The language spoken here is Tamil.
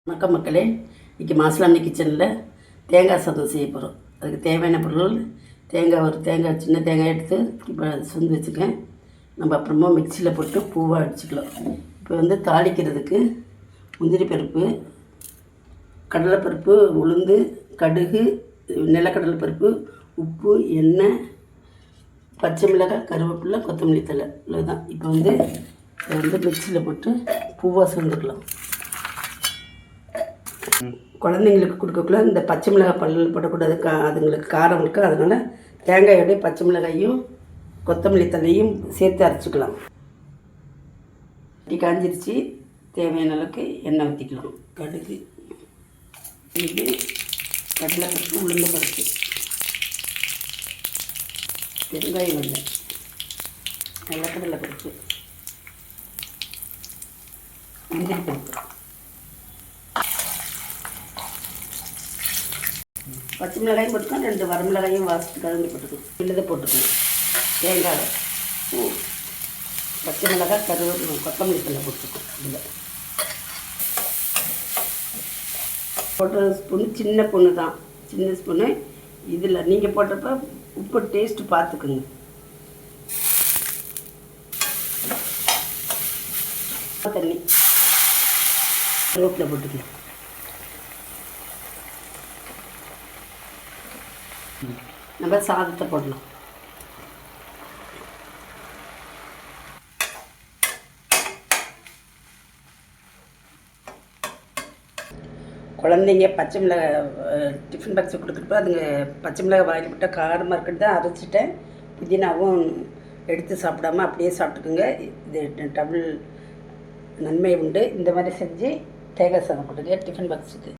வணக்கம் மக்களே, இன்றைக்கி மாஸ்லாமி கிச்சனில் தேங்காய் சாதம் செய்ய போகிறோம். அதுக்கு தேவையான பொருள் தேங்காய் சின்ன தேங்காய் எடுத்து இப்போ சுந்து வச்சுக்கேன். நம்ம அப்புறமா மிக்சியில் போட்டு பூவாக அடிச்சுக்கலாம். இப்போ தாளிக்கிறதுக்கு முந்திரி பருப்பு, கடலைப்பருப்பு, உளுந்து, கடுகு, நிலக்கடலை பருப்பு, உப்பு, எண்ணெய், பச்சை மிளகாய், கருவேப்பிலை, கொத்தமல்லி தழை இவ்வளோதான். இப்போ மிக்சியில் போட்டு பூவாக சுந்துக்கலாம். குழந்தைங்களுக்கு கொடுக்கக்குள்ள இந்த பச்சை மிளகாய் பல்லில் போடக்கூடாது, அதுங்களுக்கு காரம் இருக்குது. அதனால் தேங்காயோடைய பச்சை மிளகாயும் கொத்தமல்லி தழையும் சேர்த்து அரைச்சிக்கலாம். காஞ்சிருச்சு, தேவையான அளவுக்கு எண்ணெய் ஊற்றிக்கலாம். கடுகு, இது கடலைப்பருப்பு, உளுந்த பருப்பு, பெருங்காயம் வெள்ளை, நிலக்கடலை பருப்பு, முந்திரி பருப்பு, பச்சை மிளகாயும் போட்டுக்கோம். 2 வரமிளகாயும் வாசிட்டு கலந்து போட்டுக்கணும். இல்லதை போட்டுக்கணும். தேங்காய், பூ, பச்சை மிளகாய், கருவேப்பிலை, கொத்தமல்லி தழை போட்டுக்கணும். இதில் போட்ட ஸ்பூனு சின்ன ஸ்பூனு தான், சின்ன ஸ்பூனு. இதில் நீங்கள் போட்டப்போ உப்பு டேஸ்ட்டு பார்த்துக்குங்க. தண்ணி, கருவேப்பிலை போட்டுக்கலாம். நம்ம சாதத்தை போடலாம். குழந்தைங்க பச்சை மிளகாய் டிஃபன் பாக்ஸை கொடுக்குறப்ப அதுங்க பச்சை மிளகாய் வாயில் போட்டால் காரமாக இருக்கிறது தான் அரைச்சிட்டேன். புதினாவும் எடுத்து சாப்பிடாமல் அப்படியே சாப்பிட்டுக்குங்க. இது டபுள் நன்மை உண்டு. இந்த மாதிரி செஞ்சு தேங்காய் சாதம் கொடுங்க டிஃபன் பாக்ஸுக்கு.